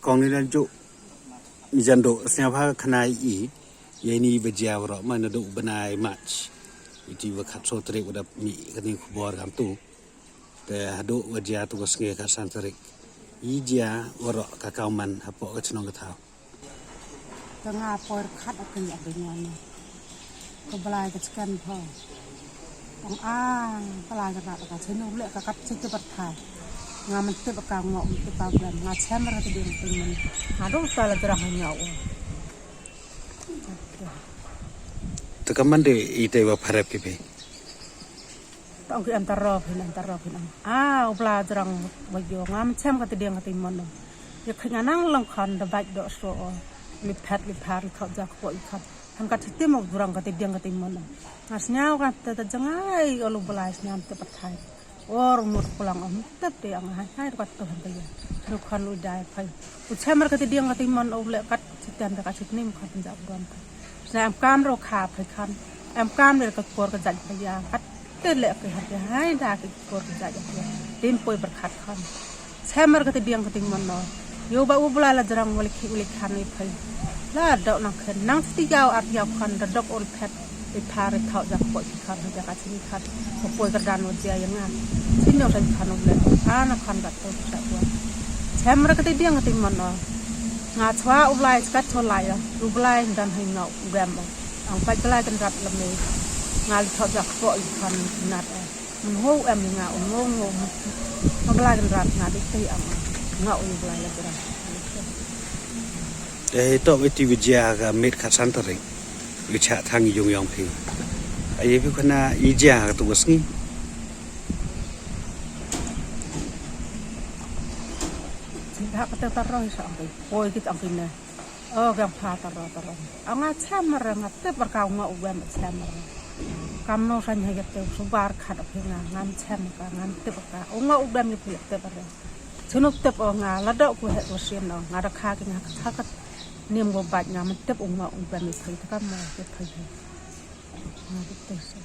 kong ni dan juk mijando siapa kenai ye ni berjaya orang mana do benai match itu wakat so terik udah mi kini kubur kam tu te do berjaya tu kesnge kat santerik ija orang kakau man apa ke cenong ketau tengah por kat aku ya dengan kebelai ke sekian po pelai ke nak ke sini boleh ke kat situ berthai ngamen tu bekang ngok tu bagan ngacem mereka di rumah aduh salah terang nyau tekaman de ite wa parep kipe tong ki antara pin ubla terang bayo ngam cem ka tidiang ka timon ya khanang lang khan da bak do so lipat kau jak ko ikat han ka titim mo durang ka tidiang ka timon ngasnya ka ta jangai olu belas nyam te pathai or umur pulang tep de ang hai ka to han ya ru khan lu dai phai u cem ka tidiang ka timon ole kat sitan ka sitnim khan jak buram em cam rô khá phải khăn em cam này cái cột cái dạch phải giang cắt tên lệ phải hạt hai đa cái cột cái dạch phải tim poi berkat khăn xem mà cái tiếng nó yêu ba ubla là jarang ulik khăn này phải là đậu nang khăn nang tí giao art giao khăn đã đọc ol pet đi pha đi thạo giặc poi khăn hay giặc chín khăn một poi cái đàn một giây yang ngang chín nhau thành khăn ông lệ nó khăn đặt tôi sẽ qua xem mà cái tiếng nó ngã xóa ubla cắt cho lại ubla dan hay ngạo gam ang phải cái kan rat lam ni ngal thọ giặc vội khăn nát mình hô em ngạo ngô ubla kan rat ngã đi tây ang ngạo ubla là để to với TV gia cái mệt khát san tari cái chả thang dùng yong phi ai biết con na ija cái tu sni hak tertarong sa angki poi kit angki na gang pha tarong anga chamar nga te berkau nga uban chamar kamno san hayat te subar khat apinga ngam cham ka ngam te ka nga uban ni pulak te bare chunuk te nga lado ku he to sien no nga rakha ki nga thakat niam go bat nga man te nga uban ni phai ta ma te phai nga te se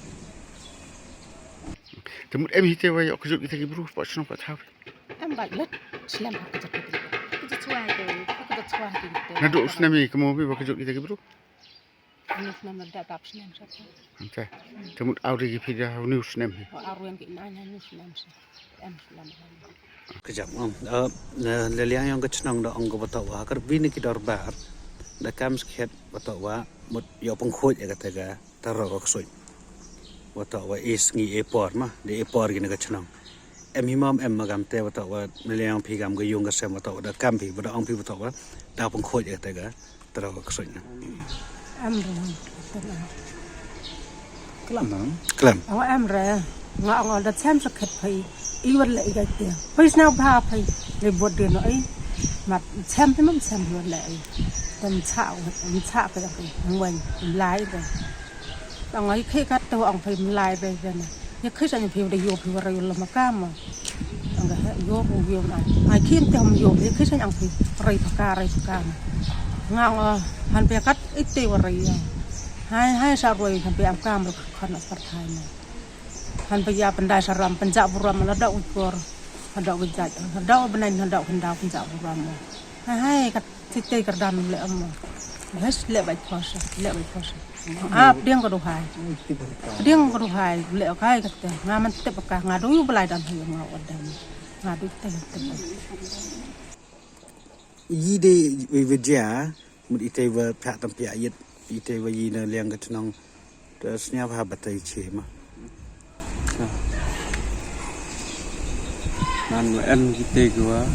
Temu em hite wa yok juk kita gibru pa chno pa thau em bat let slam ka ta kita chuai te na do usnami kemo bi ba juk kita gibru Nus nama dak tap snem sa. ante temu auri gi pida ni usnem hi Arwen ki nanya nus snem sa. Em slam. kejap leliang yang kecenong da ong ko wa kar bini ki dor bar da kam skhet wa mut yo pengkhoj ya kata ga taro ko soi wa is ngi airport ma di airport gini kecenong em himam em magam te wa leliang phi gam ga yung ga sem da kam phi da ong phi wa da pengkhoj ya kata ga taro ko soi na Em rồi. Kelam. Awak em rồi. Ngak dah xem sakit phai. Iwan lệ cái tiền. Phai nào ba phai. Để buat dia nói. Mặt xem thì nó xem iwan lệ. Tâm chạo cái gì. Ngoan lái rồi. Ông ấy khi cắt tôi ông phải lái về rồi nè. Nhưng khi sang phiêu để vô phiêu rồi làm cam mà. Ông cái vô này. Ai khi em không vô thì khi sang ông phải rây phá cam. Ngang han pe kat itte warai hai sa roi han pe am kam ro khana parthai na han pe ya pandai saram penjak buram la da ukor hada wajat hada benan hada pendau penjak buram hai kat titte kardan le am bes le bai khosa ap diang ko do hai le kai kat nga man te pa nga do yu belai dan hu nga wadan nga du te Yide wajah mut ite wa pha tampia yit ite wa yi na liang ka nong ta snya ba batai che ma nan em kita gua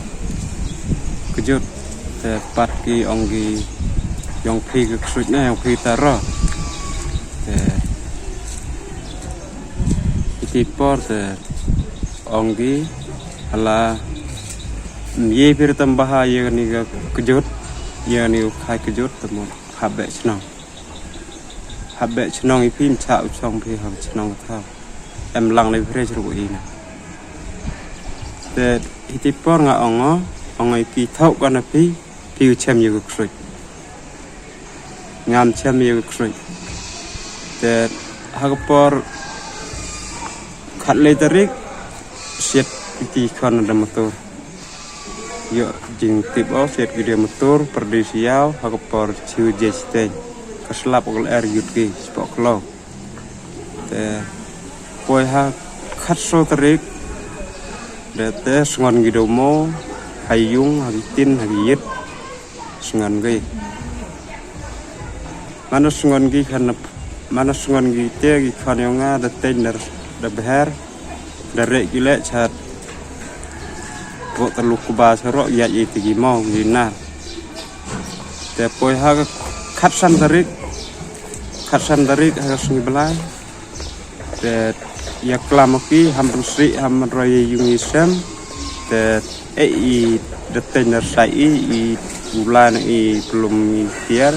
kejut te pat ki onggi yong phi ke ksutnya yong phi tara te iti por te onggi ala ye bir tambah ye ni kejut ye ni khai kejut temu habbe chnong i pin cha chong phi hab chnong tha em lang le phre chru ina te iti por nga ongai pi thau kan pi chem ye ksut ngam chem ye ksut te hagpor khat le tarik siet iti khon da motor yo jing tip o set video motor perdisiau hakapor chiu jeste keslap ol air yutki spok lo te poi ha khatso terik de te sngon gidomo hayung hagitin hagiyit sngon gai mana sngon gi kan mana sngon gi te gi kan yonga de tener de behar de re gile chat bộ tàu kuba serok ya itu gimau gina te poi ha khatsan tarik harus ngibelai te ya klamaki hamrusri hamroy yungisem te i detener sai i bulan i belum tiar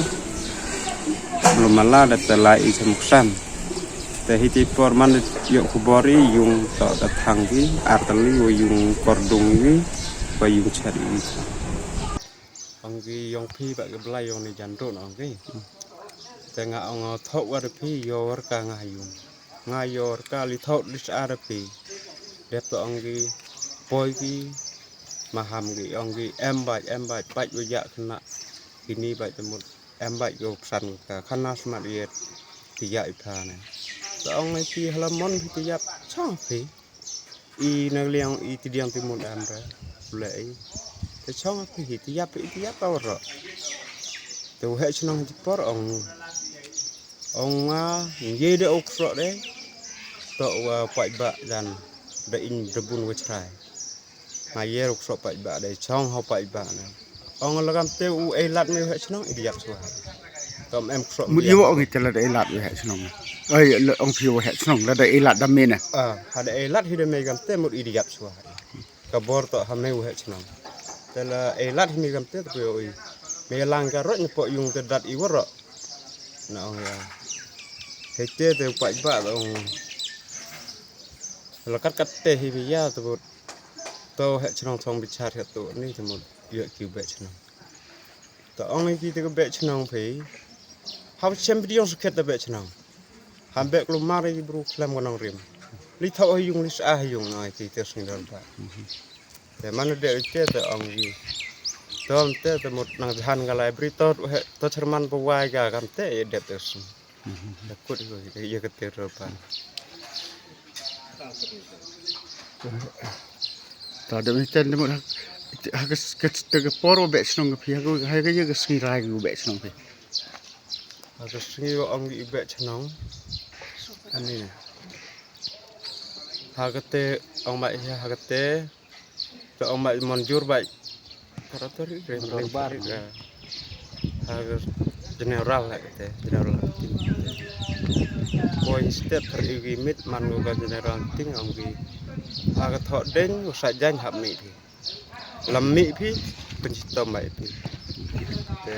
belum malah detelai semuksam te hiti por man yo kubori yung to datang gi arteli wo yung kordung gi wa yung cari anggi yong phi ba geblai yong ni janto no anggi te nga ong thok wa de phi yo war ka nga yor ka li thok dis ara phi det to anggi poi gi maham gi anggi em bai pai wo ya khna kini bai temut em bai go san ka khana smat yet ti ya ipha ne ông này thì halamon thì giáp chong phi i na liang i ti diang ti mun am ra le te chong phi ti giáp tao rồi tu hệ chong ti por ông ye de ok ro de to pai ba dan de in rebun wo chrai ma ye ok ro pai ba de chong ho pai ba na ông là cam te u e lat me hệ chong i giáp so tom em ro một yêu ông ấy là để lạt với hệ sinh ơi ông phiêu hệ sinh là để lạt đam mê nè ada elat hide me gam te một idiap so kabor to hame u hệ chong te la elat me gam te to oi me lang ka ro ni po yung te dat i woro na ông ya he te pai ba ông la kat te hi bi ya to hệ chong thong bi chat he to ni te một ye ki be chong to ông ấy ki te be chong phi how champion so ket be chong hambe klumar i bru klam gonong rim li thau yung li sa yung nai ti te sing dal ba te man de te te ong gi tom te một nang han ga library to cherman po wai ga kam te de te sing da kut go ye ke te ro pa ta de ten một cái poro be sinh cái phi hay cái cái sinh rai cái be sinh phi cái sing yo ong gi be chong ani hagate ong mai hagate to ong mai monjur bai karatori rem bar ga hagas general hagate general boy step ri mit man ga general ting ong gi hagat tho den sa jan hab mi thi lam mi phi pencipta mai phi te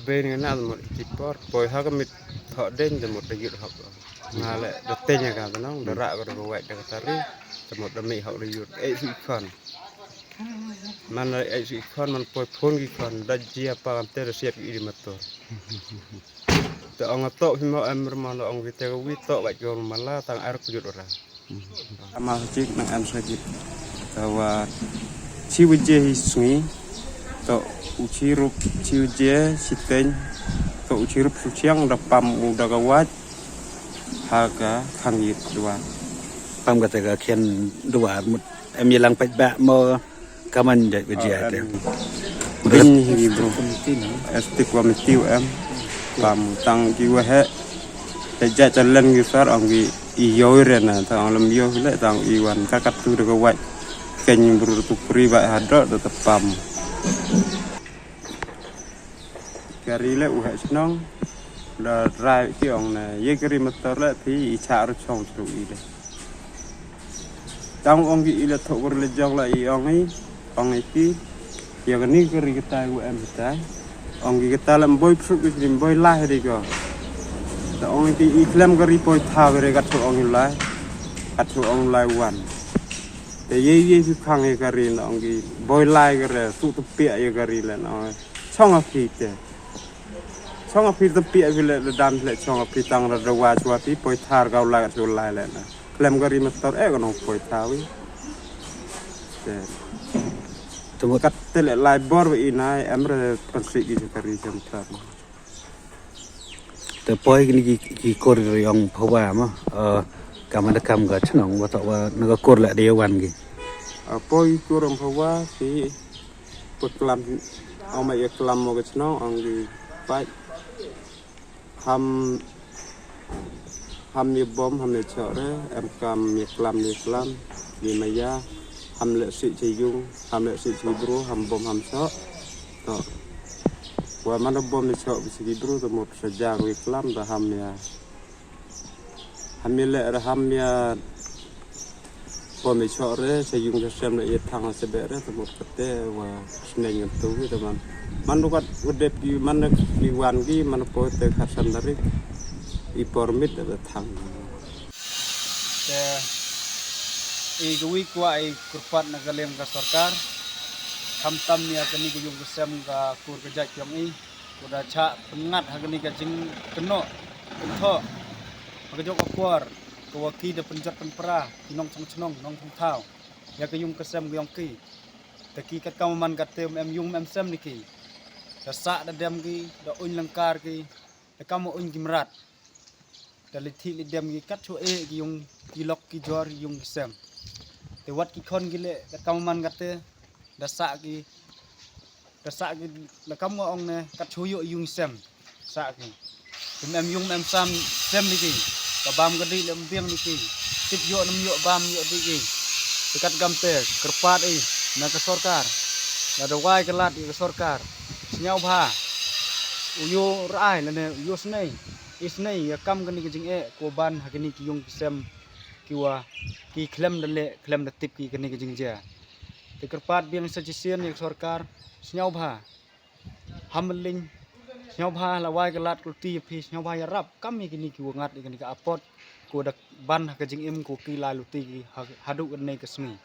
bên na một tipor boy hagamit thọ đến từ một đại dược học mà lại đặt tên nhà cả nó được rạ và được gọi được tari từ một đam mê học đại dược ấy gì còn mà lại ấy gì còn mình phơi phun gì còn đã chia pa te được siết gì mà to từ ông to khi mà em mà ông cái teo vi to vậy rồi mà là tăng air kujut orang mà chích nang em sai chích và chi với je sungi to uchirup chiu je siten to uchirup suciang da pam udah gawat haga khangit dua pam kata ga kian dua em yelang pet ba mo kaman de beja te ding hi bro estik wa metiu em pam tang ki wa he ja chalen gi sar ang gi iyo re na tang lam yo le tang iwan kakat tu da gawat ken bru tu pri ba hado da pam kari le u he snong da rai ki ong na ye kari motor le thi cha ro chong tu i de tang ong gi ile tho gor le jong la i ong ai ki ye ni kari kita u em ta ong gi kita lam boy pru gi boy la he de go da ong ki i klem kari poi tha re gat ong lai gat ong lai wan te ye ki khang e kari na ong gi boy lai gare su tu pia ye kari le na chong a ki te chong a phi te pia vile le dam le chong a phi tang ra wa chwa pi poi thar gau la chu lai le na klem gari ma tor e no poi tha wi te Temut kat tele lai bor we inai emre pansik di sekari jamแต่ปอยนี่กี่กดยองเพราะว่ามั้งกรรมกรรมกับฉนองว่าแต่ว่านึกกดละเดียววันกี่ poi kurang hawa si put kelam au mai kelam mo ke sno ang di pai ham ni bom ham ni chore em kam ni kelam di maya ham le si chi yung ham le si chi bro ham bom ham cho to wa mana bom ni cho si chi bro to mo sajang wi kelam da ham ya le ham ya Pom chore se yung sem le thang se bere to mot kate wa sneng tu ki teman man lukat udep ki man ki wan ki man po te khasan dari I permit ada thang te gwi kwa kurpat nagalem ka sarkar tam ni akani ki yung sem ka kur ka jak yang kuda cha pengat hagani ka jing keno tho magajok akwar kawaki da penjat penpera kinong chnong nong thong thau ya ka yung kasem gyong ki taki kat kamaman katem em yung em sem niki da sa da dem ki da un langkar ki da kamu un gimrat da lithi li dem ki kat chu ki yung ki lok ki jor yung sem te wat ki khon ki le da kamaman kate da sa ki da kamu ong ne kat chu yo yung sem sa ki em yung em sam sem niki kabam gadi lem biang niki tip yo nam yo bam yo diki dekat gamte kerpat na ke sorkar na dawai kelat ke sorkar senyau bha uyo rai lene uyo snei isnei ya kam gani ke jing ko ban hakini ki yung sem kiwa ki klem dale klem da tip ki gani ke jing ja te kerpat biang sajisian ya sorkar senyau bha hamling nhau ba là wai cái lát của ti phi nhau ba ya rap kam mi kini ki wangat kini ka apot ko dak ban ka jing im ko ki la lu ti hadu ne ka smi